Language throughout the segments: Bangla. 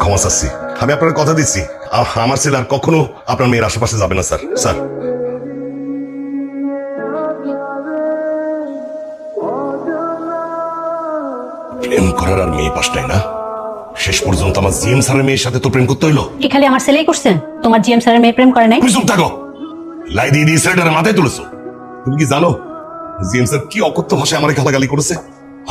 ক্ষমা চাচ্ছি, আমি আপনার কথা দিচ্ছি আমার ছেলে আর কখনো আপনার মেয়ের আশেপাশে যাবে না স্যার। স্যার প্রেম করার আর মেয়ে পাশটাই না, শেষ পর্যন্ত আমার জিএম স্যারের মেয়ের সাথে তো প্রেম করতে হইলো। কি খালি আমার ছেলেই করছেন? তোমার জিএম স্যারের মেয়ে প্রেম করে নাই? চুপ থাকো, লাই দিয়ে দিয়ে ছেলেটার মাথায় তুলেছো। তুমি কি জানো জিএম স্যার কি অকথ্য ভাষায় আমার গালাগালি করেছে?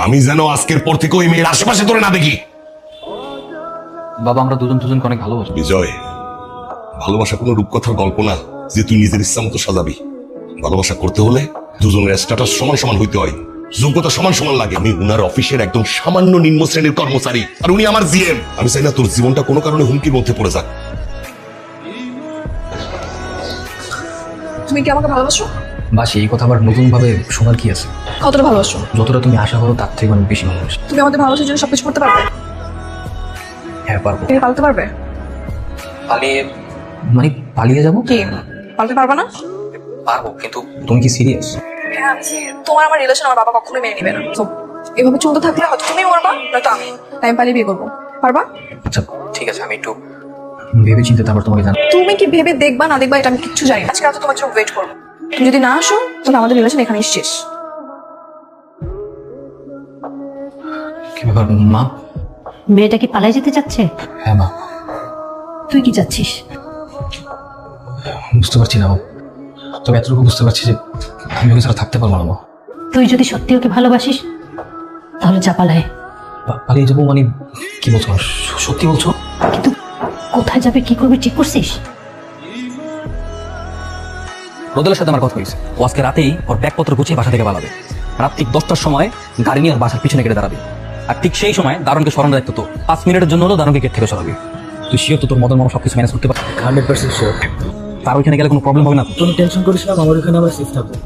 আমি যেন আজকের পর থেকে ওই মেয়ের আশেপাশে ধরে না দেখি। বাবা আমরা দুজনকে অনেক ভালোবাসি। বিজয়, ভালোবাসা কোনো রূপকথার গল্প না যে তুই নিজের ইচ্ছা মতো সাজাবি। ভালোবাসা করতে হলে দুজনের স্ট্যাটাস সমান সমান হইতে হয়, যোগ্যতা সমান সমান লাগে। আমি উনার অফিসের একদম সামান্য নিম্ন শ্রেণীর কর্মচারী, আর উনি আমার জিএম। আমি চাই না তোর জীবনটা কোনো কারণে হুমকির মধ্যে পড়ে যাক। তুমি কি আমাকে ভালোবাসো? বাসি, এই কথা আবার নতুন ভাবে শোনার কি আছে? কতটা ভালোবাসো? যতটা তুমি আশা করো তার থেকে অনেক বেশি ভালোবাসি। তুমি আমাদের ভালোবাসার জন্য সবকিছু করতে পারবে? হ্যাঁ পারবো। তুমি পালতে পারবে? পালিয়ে মানে পালিয়ে যাবো? কি পালতে পারবে না? পারবো, কিন্তু তুমি কি সিরিয়াস? হ্যাঁ আমি তোমার আমার রিলেশন আমার বাবা কখনোই মেনে নিবে না। তো এভাবে চলতে থাকলে হয়তো তুমি মরবা নয়তো আমি। তাই আমি পালিয়ে বিয়ে করবো। পারবা? আচ্ছা ঠিক আছে, আমি একটু ভেবে চিন্তে তারপর তোমাকে জানাবো। তুমি কি ভেবে দেখবা না দেখবা এটা আমি কিচ্ছু জানি না। আজকে রাতে তোমার জন্য ওয়েট করবো। তুমি যদি না আসো তাহলে আমাদের রিলেশন এখানেই শেষ। কি ব্যাপার মা? মেয়েটা কি পালাই যেতে চাচ্ছে? হ্যাঁ মা। তুই কি চাচ্ছিস? বুঝতে পারছি না, তবে এতটুকু বুঝতে পারছি যে আমি ওকে ছাড়া থাকতে পারবো না মা। তুই যদি সত্যি ওকে ভালোবাসিস তাহলে যা পালায়। পালিয়ে যাবো মানে কি বলছো? সত্যি বলছো? কিন্তু কোথায় যাবে কি করবে ঠিক করছিস? রোদেলের সাথে আমার কথা হয়েছে, ও আজকে রাতেই ওর ব্যাগপত্র গুছিয়ে বাসা থেকে পালাবে। রাত ঠিক 10টার সময় গাড়ি নিয়ে ওর বাসার পিছনে কেটে দাঁড়াবে, আর ঠিক সেই সময় দারুণকে স্মরণ দায়িত্ব তো 5 মিনিটের জন্য হলো দারুণকে গেট থেকে সরাবে। তুই শিওর তো তোর মদন মামা সবকিছু ম্যানেজ করতে পারবি? 100% শিওর। তার ওইখানে গেলে কোনো প্রবলেম হবে না? তুমি টেনশন করিস না, আমার ওখানে আমার সেফ থাকবে।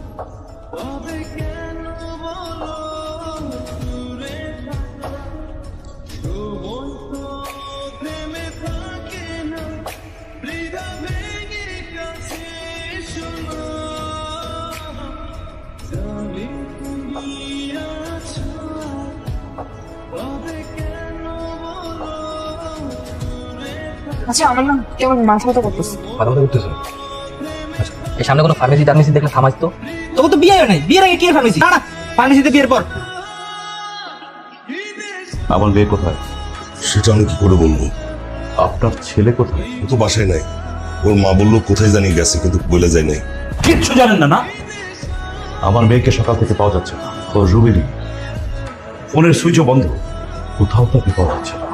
আচ্ছা আমার না কেমন মাথা ব্যথা করতেছে। কথা কথা করতেছো? আচ্ছা, এই সামনে কোনো ফার্মেসি টার্মেসি দেখলে থামাইস তো। তোকে তো বিয়ে হয় নাই, বিয়ের আগে কি ফার্মেসি? না না, ফার্মেসিতে বিয়ের পর। আমার মেয়ে কোথায়? সেটা আমি কি করে বলবো? আপনার ছেলে কোথায়? ও তো বাসায় নাই। ওর মা বললো কোথায় জানিয়ে গেছে, কিন্তু বলে যায় নাই। কিচ্ছু জানেন না না? আমার মেয়েকে সকাল থেকে পাওয়া যাচ্ছে না। ও রুবিলি, ফোনের সুইচও বন্ধ, কোথাও তাকে পাওয়া যাচ্ছে না।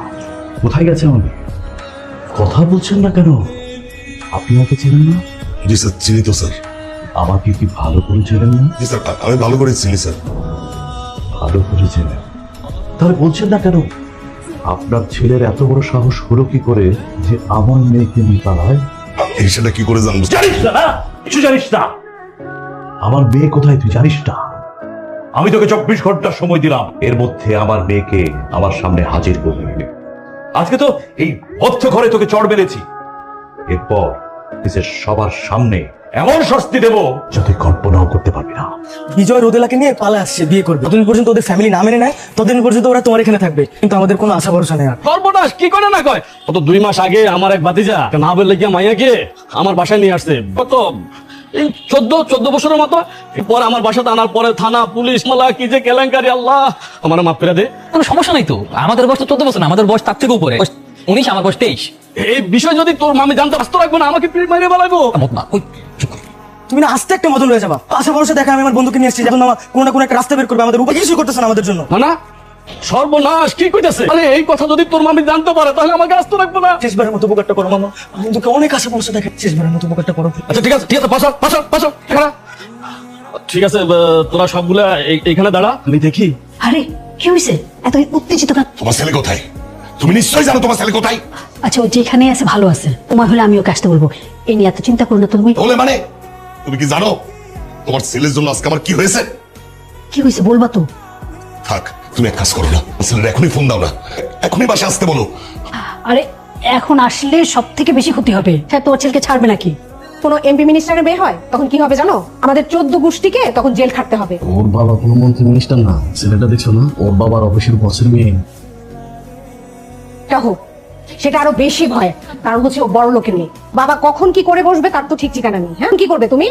কোথায় গেছে আমার মেয়ে? কথা বলছেন না কেন? আপনি ওকে চেনেন না? জি স্যার, চিনি তো স্যার। আমাকে কি ভালো করে চেনেন না? জি স্যার, আমি ভালো করে চিনি স্যার। ভালো করে চেনেন, তাহলে বলছেন না কেন? আপনার ছেলের এত বড় সাহস হলো কি করে যে আমার মেয়েকে নিয়ে পালায়? এই সেটা কি করে জানবো? জানিস না? কিছু জানিস না? আমার মেয়ে কোথায় তুই জানিস না? আমি তোকে 24 ঘন্টা সময় দিলাম, এর মধ্যে আমার মেয়েকে আমার সামনে হাজির করবি। আজকে তো এই অর্থ ঘরে তোকে চড় মেরেছি, এরপর নিজের সবার সামনে এমন শাস্তি দেব যা তুই কল্পনাও করতে পারবি না। বিজয় রোদেলাকে নিয়ে পালা আসছে বিয়ে করবে। যতদিন পর্যন্ত ওদের ফ্যামিলি না মেনে নেয় ততদিন পর্যন্ত ওরা তোমার এখানে থাকবে, কিন্তু আমাদের কোনো আশা ভরসা নেই আর। সর্বনাশ কি করে না কয়? কত 2 মাস আগে আমার এক ভাতিজা না বললে কি মাইয়াকে আমার বাসায় নিয়ে আসছে। কত এই 14 বছরের মতো। এরপর আমার বাসাতে আনার পরে থানা পুলিশ মালা কি যে কেলেঙ্কারি, আল্লাহ আমার মাফ করে দে। কোনো সমস্যা নাই তো, আমাদের বয়স তো 14 বছর না, আমাদের বয়স তার থেকে উপরে। 19, আমার বয়স 23। এই বিষয় যদি তোর মামি জানতে ব্যস্ত রাখবো না, আমাকে পিড় মাইরে বেলাইবো। না ওই চুপ কর। তুমি না আস্তে একটা মতন হয়ে যাবা। আশা ভরসা দেখা আমি আমার বন্ধুকে নিয়ে এসেছি, যখন আমার কোনো না কোনো একটা রাস্তা বের করবে। আমাদের উপর কিছু করতেছে না আমাদের জন্য। না না, সর্বনাশ কি কইতাছে? আরে এই কথা যদি তোর মামি জানতে পারে তাহলে আমাকে আসতে রাখবো না। শেষবারের মতো উপকারটা করো মামা, বন্ধুকে অনেক আশা ভরসা দেখে। শেষবারের মতো উপকারটা করো। আচ্ছা ঠিক আছে, ঠিক আছে, পাশা এখানে। ঠিক আছে, তোরা সবগুলা এইখানে দাঁড়া, আমি দেখি। আরে কি হয়েছে এত উত্তেজিত কেন? তোমার ছেলে কোথায়? তুমি নিশ্চয়ই জানো তোমার ছেলে কোথায়। আচ্ছা ও যেখানে আছে ভালো আছে, তোমার হলে আমি ওকে আসতে বলবো। এই নিয়ে এত চিন্তা করো না তুমি। বলে মানে তুমি কি জানো তোমার ছেলের জন্য আজকে আমার কি হয়েছে? কি হয়েছে বলবা তো? থাক তুমি এক কাজ করো না, ছেলের এখনই ফোন দাও না, এখনই বাসা আসতে বলো। আরে এখন আসলে সব থেকে বেশি ক্ষতি হবে। হ্যাঁ, তোর ছেলেকে ছাড়বে নাকি? কোনো এমপি মিনিস্টারের বিয়ে হয় তখন কি হবে জানো? আমাদের 14 গোষ্ঠীকে তখন জেল খাটতে হবে। ওর বাবা কোনো মন্ত্রী মিনিস্টার না, ছেলেটা দেখছো না, ওর বাবার অফিসের বসের মেয়ে। তা হোক, সেটা আরো বেশি ভয়, কারণ হচ্ছে ও বড় লোকের মেয়ে। বাবা কখন কি করে বসবে তার তো ঠিক ঠিকানা নেই। হ্যাঁ, কি করবে তুমি?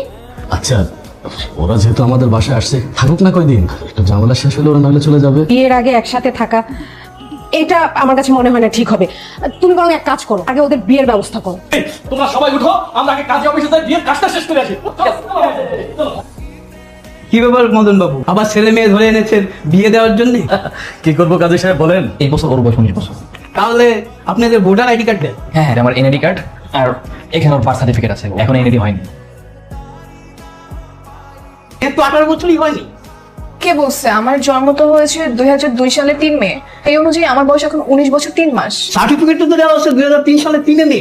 আচ্ছা, ওরা যেহেতু আমাদের বাসায় আসছে, থাকুক না কয়দিন, একটু ঝামেলা শেষ হলে ওরা নাহলে চলে যাবে। বিয়ের আগে একসাথে থাকা এটা আমার কাছে মনে হয় না ঠিক হবে। তুমি বরং এক কাজ করো, আগে ওদের বিয়ের ব্যবস্থা করো। তোমরা সবাই উঠো, আমরা আগে কাজে অফিসে যাই, বিয়ের কাজটা শেষ করে আসি। কি ব্যাপার মদন বাবু, আবার ছেলে মেয়ে ধরে এনেছেন বিয়ে দেওয়ার জন্য? কি করবো কাজী সাহেব বলেন? এই বছর ওর বয়স 19 বছর। তাহলে আপনাদের ভোটার আইডি কার্ড দেন। হ্যাঁ হ্যাঁ, আমার এনআইডি কার্ড আর এখানে ওর বার্থ সার্টিফিকেট আছে, এখন এনআইডি হয়নি। এর তো 18 বছরই হয়নি। কে বলছে? আমার জন্ম তো হয়েছে 2002 সালের 3 মে। এই অনুযায়ী আমার বয়স এখন 19 বছর 3 মাস। সার্টিফিকেট তো দেওয়া হচ্ছে 2003 সালে 3 মে।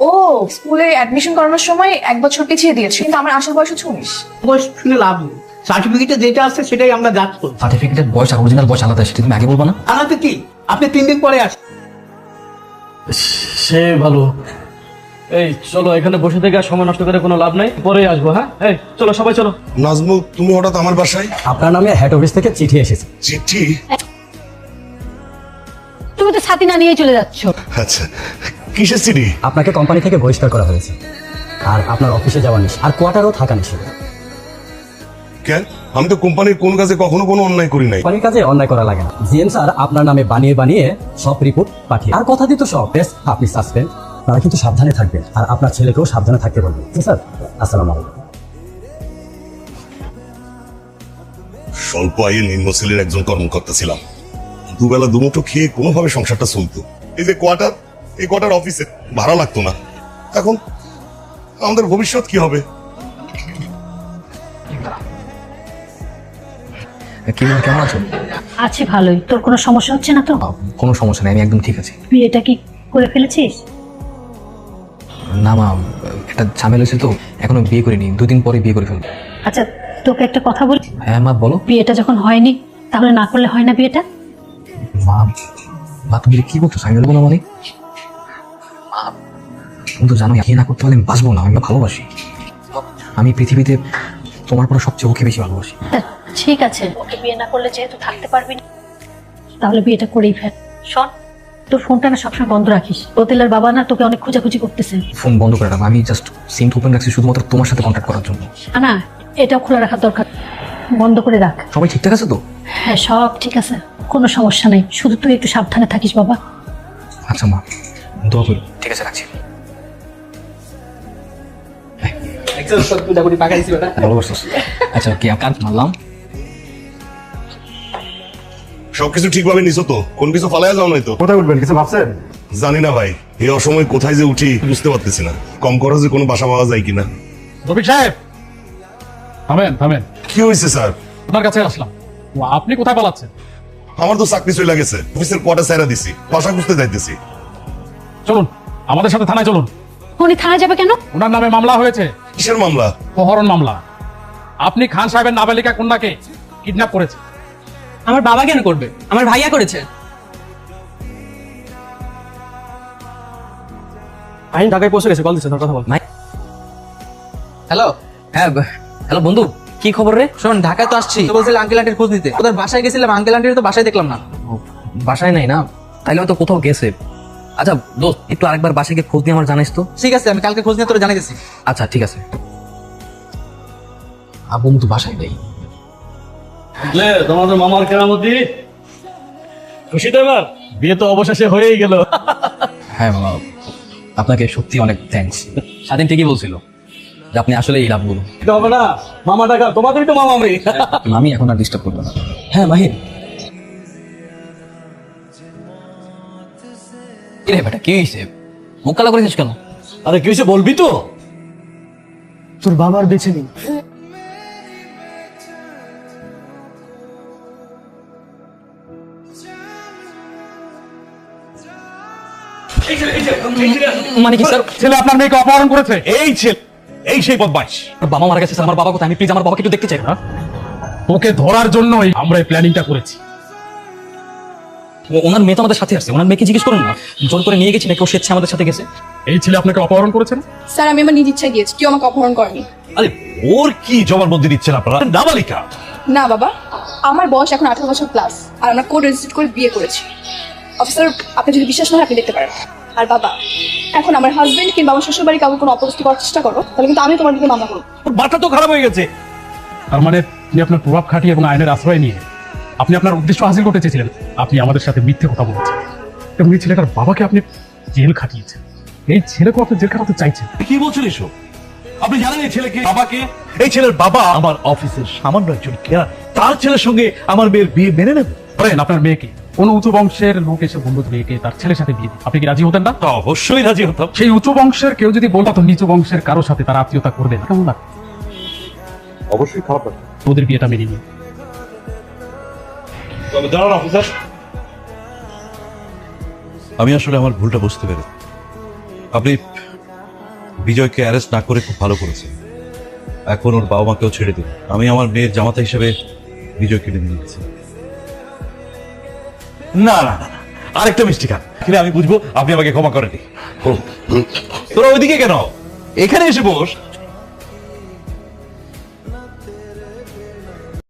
ও, স্কুলে অ্যাডমিশন করানোর সময় 1 বছর পিছিয়ে দিয়েছে, কিন্তু আমার আসল বয়স হচ্ছে 19। বয়স শুনে লাভ নেই, সার্টিফিকেটে যেটা আছে সেটাই আমরা যাচ করব। সার্টিফিকেটের বয়স আর অরিজিনাল বয়স আলাদা, সেটা তুমি আগে বলবো না? আনাতে কি, আপনি 3 দিন পরে আসেন। সে ভালো। এই চলো, এখানে বসে থেকে আর সময় নষ্ট করে কোনো লাভ নাই, পরে আসবো। হ্যাঁ, এই চলো সবাই চলো। নাজমুল, তুমি হঠাৎ আমার বাসায়? আপনার নামে হেড অফিস থেকে চিঠি এসেছে। চিঠি? তুমি তো ছাতি না নিয়ে চলে যাচ্ছ। আচ্ছা, কিসের চিঠি? আপনাকে কোম্পানি থেকে বহিষ্কার করা হয়েছে, আর আপনার অফিসে যাওয়া নিষেধ, আর কোয়ার্টারও থাকা নিষেধ। কেন? আমি তো কোম্পানির কোন কাজে কখনো কোনো অন্যায় করি নাই। কোম্পানির কাজে অন্যায় করা লাগে না। জিএম স্যার আপনার নামে বানিয়ে বানিয়ে সব রিপোর্ট পাঠিয়ে, আর কথা দিত সব বেশ আপনি সাসপেন্ড। তারা কিন্তু সাবধানে থাকবেন, আর আপনার ছেলেকেও সাবধানে থাকতে বলবেন। স্যার, আসসালামু আলাইকুম। স্বল্প আয়ে নিম্ন ছেলের একজন কর্মকর্তা ছিলাম। দুবেলা দুমুঠো খেয়ে কোনোভাবে সংসারটা চলতো। এই যে কোয়ার্টার, এই কোয়ার্টার অফিসে ভাড়া লাগতো না। এখন আমাদের ভবিষ্যৎ কি হবে? কি মনে, কেমন আছো? আছি ভালোই। তোর কোনো সমস্যা হচ্ছে না তো? কোনো সমস্যা নেই, আমি একদম ঠিক আছি। বিয়েটা কি করে ফেলেছিস? না মা, একটা ঝামেলা হয়েছে তো, এখনো বিয়ে করিনি, 2 দিন পরে বিয়ে করে ফেলবো। আচ্ছা, তোকে একটা কথা বলি। হ্যাঁ মা বলো। বিয়েটা যখন হয়নি, তাহলে না করলে হয় না বিয়েটা? মা, মা তুমি কি বলছো? আমি বলবো না মানে? মা, তুমি তো জানো বিয়ে না করতে পারলে আমি বাঁচবো না, আমি ভালোবাসি। আমি পৃথিবীতে তোমার পরে সবচেয়ে ওকে বেশি ভালোবাসি। তা ঠিক আছে, ওকে বিয়ে না করলে যেহেতু থাকতে পারবি না, তাহলে বিয়েটা করেই ফেল। শোন, তোর ফোনটা না সবসময় বন্ধ রাখিস। রতিলার বাবা না তোকে অনেক খোঁজাখুঁজি করতেছে। ফোন বন্ধ করে রাখো, আমি জাস্ট সিমটা ওপেন রাখছি শুধুমাত্র তোমার সাথে কন্ট্যাক্ট করার জন্য। না, এটাও খোলা রাখার দরকার, বন্ধ করে রাখ। সবাই ঠিকঠাক আছে তো? হ্যাঁ, সব ঠিক আছে, কোনো সমস্যা নেই, শুধু তুই একটু সাবধানে থাকিস বাবা। আচ্ছা মা, দোয়া করো। ঠিক আছে, রাখছি। ভালো করছিস। আচ্ছা, কি কাজ মারলাম? সবকিছু ঠিকভাবে নিছো তো? কোন কিছু ফালাইয়া যাও নাই তো? কোথায় উঠবেন কিছু ভাবছেন? জানি না ভাই, এই অসময় কোথায় যে উঠি বুঝতে পারতেছি না। কম খরচে কোনো বাসা পাওয়া যায় কিনা। রফিক সাহেব, থামেন থামেন, কি হয়েছে স্যার? আপনার কাছে আসলাম। আপনি কোথায় পালাচ্ছেন? আমার তো চাকরি চলে গেছে, অফিসের কোয়ার্টার ছাইরা দিছি, বাসা খুঁজতে যাইতেছি। চলুন আমাদের সাথে থানায় চলুন। উনি থানায় যাবে কেন? ওনার নামে মামলা হয়েছে, কিসের মামলা? অপহরণ মামলা। আপনি খান সাহেবের নাবালিকা কন্যাকে কিডন্যাপ করেছে। আমার বাবা কেন করবে? আমার ভাইয়া করেছে। আইন ঢাকায় পৌঁছে গেছে, কল দিচ্ছে, কথা বল। হ্যালো। হ্যাঁ হ্যালো বন্ধু, কি খবর রে? শোন, ঢাকায় তো আসছি, তো বলছিল আঙ্কেল আন্টির খোঁজ নিতে। ওদের বাসায় গেছিলাম, আঙ্কেল আন্টির তো বাসায় দেখলাম না। বাসায় নাই না? তাইলে হয়তো কোথাও গেছে। আচ্ছা দোস্ত, একটু আরেকবার বাসায় গিয়ে খোঁজ দিয়ে আমার জানাইস তো। ঠিক আছে, আমি কালকে খোঁজ নিয়ে তোরা জানিয়ে দিচ্ছি। আচ্ছা ঠিক আছে। আব্বু তো বাসায় নেই। বুঝলে তোমাদের মামার কেরামতি, খুশি তো এবার? বিয়ে তো অবশেষে হয়েই গেল। হ্যাঁ মামা, আপনাকে সত্যি অনেক থ্যাঙ্কস। স্বাধীন ঠিকই বলছিল যে আপনি আসলে এই লাভগুলো। এটা হবে না, মামা টাকা তোমাদেরই তো মামা আমি। আমি এখন আর ডিস্টার্ব করবো না। হ্যাঁ মাহির, কি রে বেটা, কি হয়েছে? মুখ কালা করেছিস কেন? আরে কি হয়েছে বলবি তো? তোর বাবার বেছে নেই। মানে কি স্যার? ছেলে আপনার মেয়েকে অপহরণ করেছে। এই ছেলে, এই সেই বদমাইশ। বাবা মারা গেছে স্যার, আমার বাবা কোথায়? আমি প্লিজ আমার বাবাকে একটু দেখতে চাই। ওকে ধরার জন্যই আমরা এই প্ল্যানিংটা করেছি। ওনার মেয়ে তো আমাদের সাথে আসছে, ওনার মেয়েকে জিজ্ঞেস করুন না, জোর করে নিয়ে গেছি নাকি ও স্বেচ্ছা আমাদের সাথে গেছে। এই ছেলে আপনাকে অপহরণ করেছে না? স্যার আমি আমার নিজ ইচ্ছায় গিয়েছি, কেউ আমাকে অপহরণ করেনি। আরে ওর কি জবানবন্দি দিচ্ছেন আপনারা? নাবালিকা। না বাবা, আমার বয়স এখন 18 বছর প্লাস, আর আমরা কোড রেজিস্টার করে বিয়ে করেছি। অফিসার, আপনি যদি বিশ্বাস না হয় আপনি দেখতে পারেন। আর বাবা, এখন আমার হাজবেন্ড কিংবা আমার শ্বশুর বাড়ি কাউকে কোনো অপদস্থ করার চেষ্টা করো, তাহলে কিন্তু আমি তোমার দিকে মামলা করবো। ওর মাথা তো খারাপ হয়ে গেছে। তার মানে আপনি আপনার প্রভাব খাটিয়ে এবং আইনের আশ্রয় নিয়ে আপনি আপনার উদ্দেশ্য হাসিল করতে চেয়েছিলেন। আপনি আমাদের সাথে মিথ্যে কথা বলেছেন এবং এই ছেলেটার বাবাকে আপনি জেল খাটিয়েছেন। এই ছেলেকেও আপনি জেল খাটাতে চাইছেন। কি বলছেন এসব? আপনি জানেন এই ছেলেকে, বাবাকে? এই ছেলের বাবা আমার অফিসের সামান্য একজন কেরানি। তার ছেলের সঙ্গে আমার মেয়ের বিয়ে মেনে নেবে? বলেন আপনার মেয়েকে কোন উঁচু বংশের লোক এসে বন্ধুর মেয়েকে তার ছেলের সাথে বিয়ে দিবে, আপনি কি রাজি হতেন না? তা অবশ্যই রাজি হতাম। সেই উঁচু বংশের কেউ যদি বলতো তো নিচু বংশের কারোর সাথে তার আত্মীয়তা করবে না, কেমন লাগে? অবশ্যই খারাপ লাগে। ওদের বিয়েটা মেনে নিন। তবে দাঁড়ান অফিসার, আমি আসলে আমার ভুলটা বুঝতে পেরেছি। আপনি বিজয়কে অ্যারেস্ট না করে খুব ভালো করেছেন। এখন ওর বাবা মাকেও ছেড়ে দিন। আমি আমার মেয়ের জামাতা হিসেবে বিজয়কে নিয়ে নিয়েছি। না না না, আরেকটা মিষ্টি খান, কিনে আমি বুঝবো আপনি আমাকে ক্ষমা করেনি। তোরা ওইদিকে কেন? এখানে এসে বস।